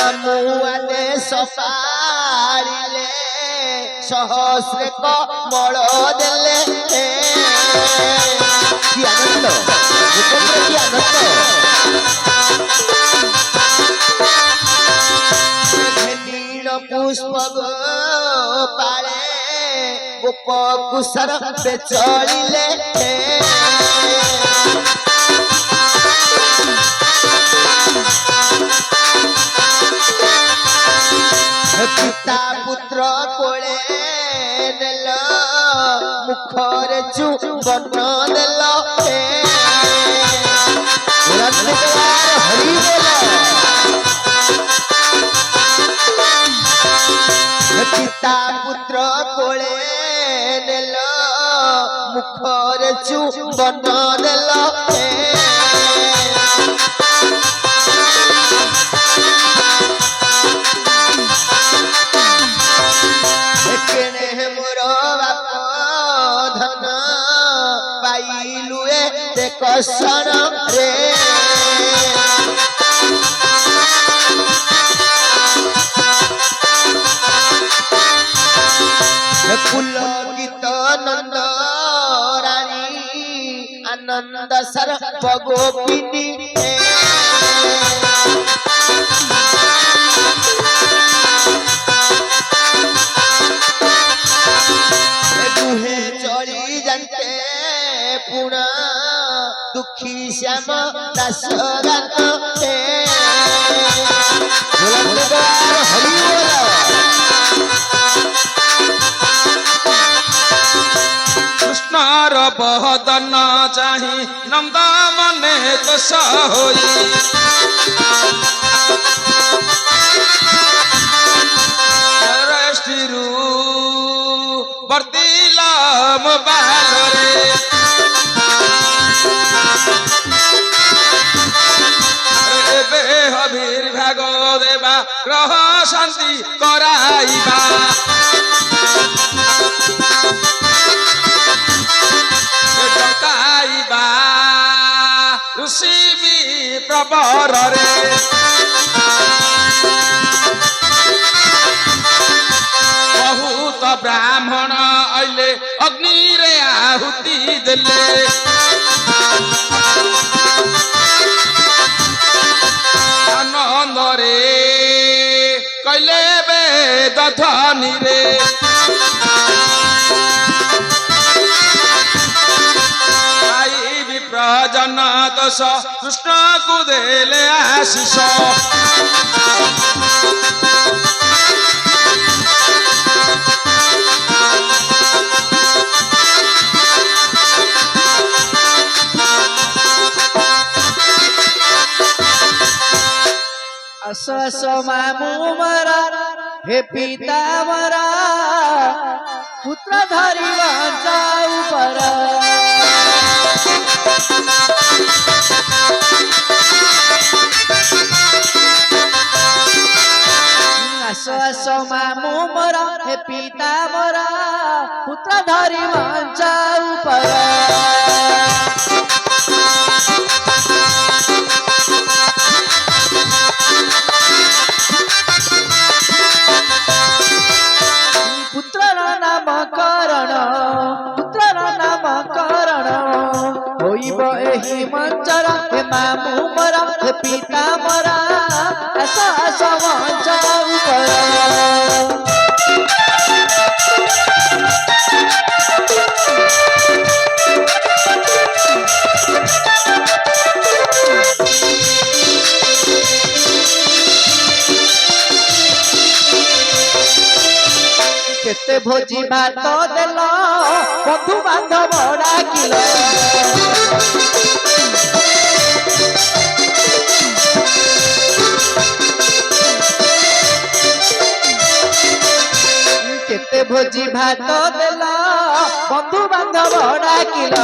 ମାମୁଁ ଦେଶ ପାଳିଲେ ସହସ୍ରେ କମଳ ଦେଲେ କି ଆନନ୍ଦ କି ଆନନ୍ଦ ନୀଳ ପୁଷ୍ପ ପାଳେ ଗୋପ କୁଶର ଚଳିଲେ পিতা পুত্র কোলে নেল মুখরে চুম্বন দেল হরি পিতা পুত্র কোলে নেল মুখরে চুম্বন দেল কসন রে পুলকিত নন্দ রানী আনন্দ সর্বগোপিনী দুহে চলি জানতে পুনা দুঃখী শ্যাম দাস গান কৃষ্ণর বদন চাহি নন্দ মনে দোষ হই রাষ্ট্রীরু বর্তিলাম বালরে আবির্ভাগ দেবা গ্রহ শান্তি করাইবা ডকাইবা ঋষি প্রবରରେ বহুত ব্রাহ্মণ আইলে অগ্নিরে আহুতি দেলে আনন্দরে কইলে বেদ ধ্বনিরে আই বিপ্রজন দোষ কৃষ্ণକୁ দেলে আশিষ আস আস মামু মরা হে পিতা মরা পুত্র ধরি বাঁচাও পর আস আস মামু মরা হে পিতা মরা পুত্র ধরি বাঁচাও পর एही मंचर हे मामू मरा हे पिता मरा आस आस मंचाऊ परा केते भोजी भात देल बंधु बांधव डाकिल केते भोजी भात देल बंधु बांधव डाकिल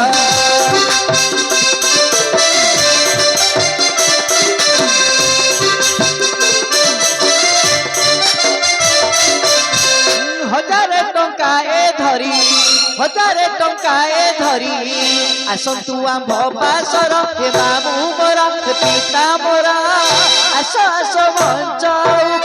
हजारे टंकाए धरी आसतु आंब पासर हे मामू मोरा हे पिता मोरा आस आस मंचाऊ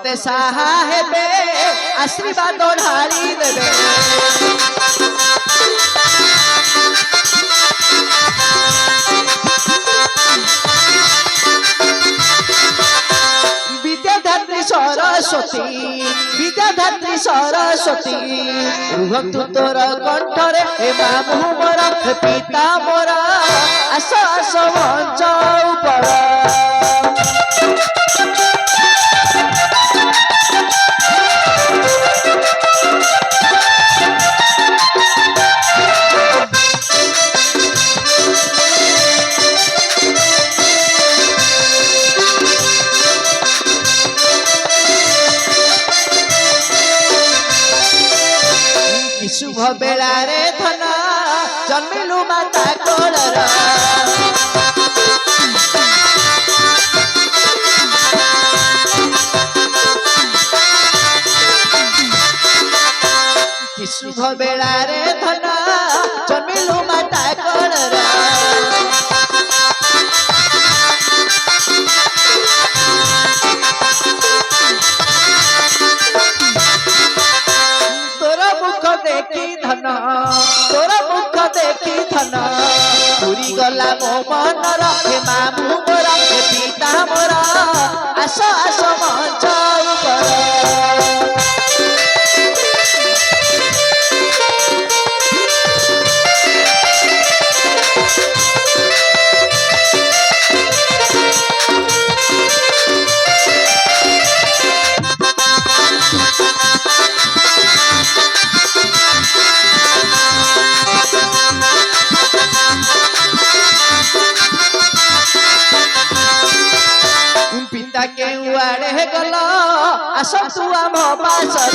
ମତେ ସାହା ହେବେ ଆଶୀର୍ବାଦ ଢାଳି ଦେବେ विद्याधात्री सरस्वती विद्याधात्री सरस्वती रुहतु तोर कंठरे हे मामू मोर हे पिता मोर आस आस मंच उपर शुभ बेला रे धन जन्मिलु माता कोलर कि शुभ बेला रे धन जन्मिलु माता कोलर देखी धन तोर मुख देखी धन पुरी गला मो मनर हे मामू मोर हे पिता मोर आस आस मंच उपर के उड़े गल आस तू आम पासर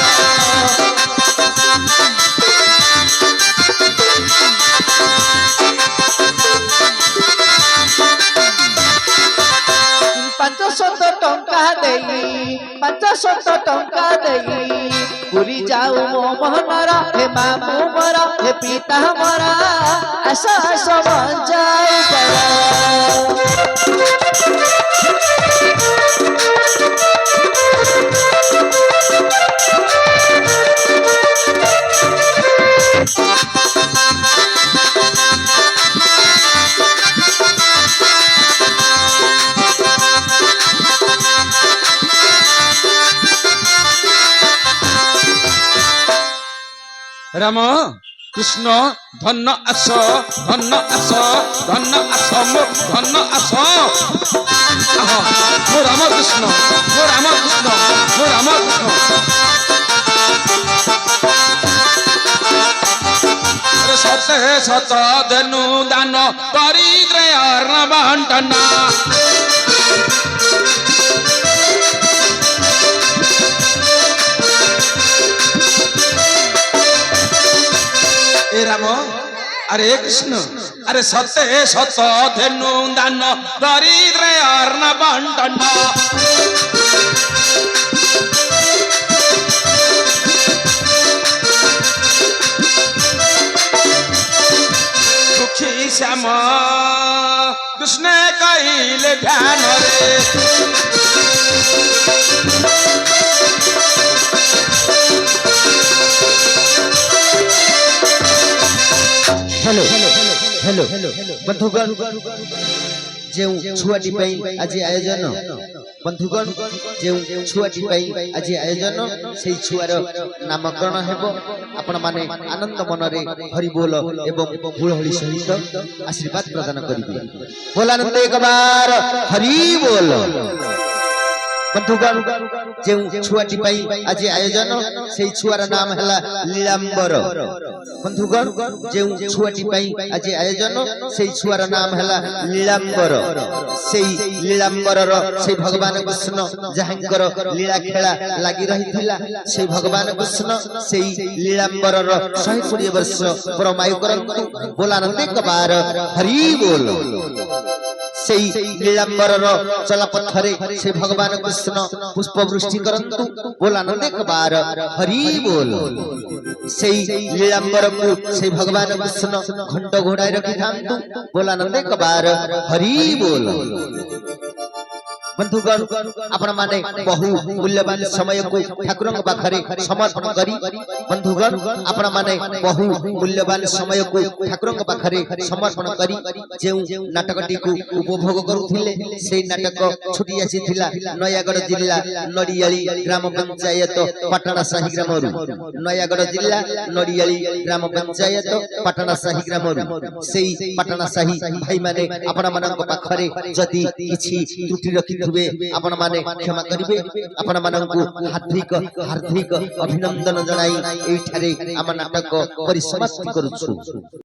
पांचशत टंका देई 500 टंका देई पुरी जाऊ मो मोहनर हे मामू मोर हे पिता मोर आस आस मंच राम कृष्ण धन आस धन आस धन आस मो धन आस मो राम कृष्ण मो राम कृष्ण मो राम कृष्ण सत सत धनु दान दरिद्र अर्ण बंटना राम अरे कृष्ण अरे सत्य सत धेनु दान दरिद्र अर्ण बंटन दुखी श्याम कृष्ण कहले ध्यान रे हेलो हेलो बंधुगण जो छुआटी आज आयोजन बंधुगण जो छुआटी आज आयोजन से छुआर नामकरण हेबो आपण माने आनंद मनरे हरि बोल एवं हुलहुली सहित आशीर्वाद प्रदान करिबे बोलानंद एक बार हरि बोल बंधुगण जो छुआटी आज आयोजन से छुआर नाम है लीलांबर बंधुगण जो छुआटी आज आयोजन से छुआर नाम है लीलांबर से लीलांबर से भगवान कृष्ण जहांकर लीला खेला लगी रही से भगवान कृष्ण से लीलांबर 120 वर्ष परमायु करंतु बोलानंद एक बार हरि बोल से लीलांबर चलपथरे से भगवान कृष्ण पुष्प वृष्टि करंतु बोलानंद एक बार हरि बोल से लीलांबर को से भगवान कृष्ण घंट घोड़ाई रखी थांतु बोलानंद एक बार हरि बोल बंधुगण आपण माने बहु मूल्यवान समय को ठाकुर पाखरे समर्पण करी बंधुगण आपण माने बहु मूल्यवान समय को ठाकुर पाखरे समर्पण करी जे नाटकटी को उपभोग करुथिले सेई नाटक छुटी आसीथिला नयागढ़ जिला नडियाली ग्राम पंचायत पटना साही ग्रामरु नयागढ़ जिला नडियाली ग्राम पंचायत पटना साही ग्रामरु सेई पटना साही भाई माने आपण मानक पाखरे जदि किछि त्रुटि रखिथुबे आपण माने क्षमा करिवे आपण मानकु हार्दिक हार्दिक अभिनंदन जणाई एठारे आम नाटक परिसमाप्ति करूछु।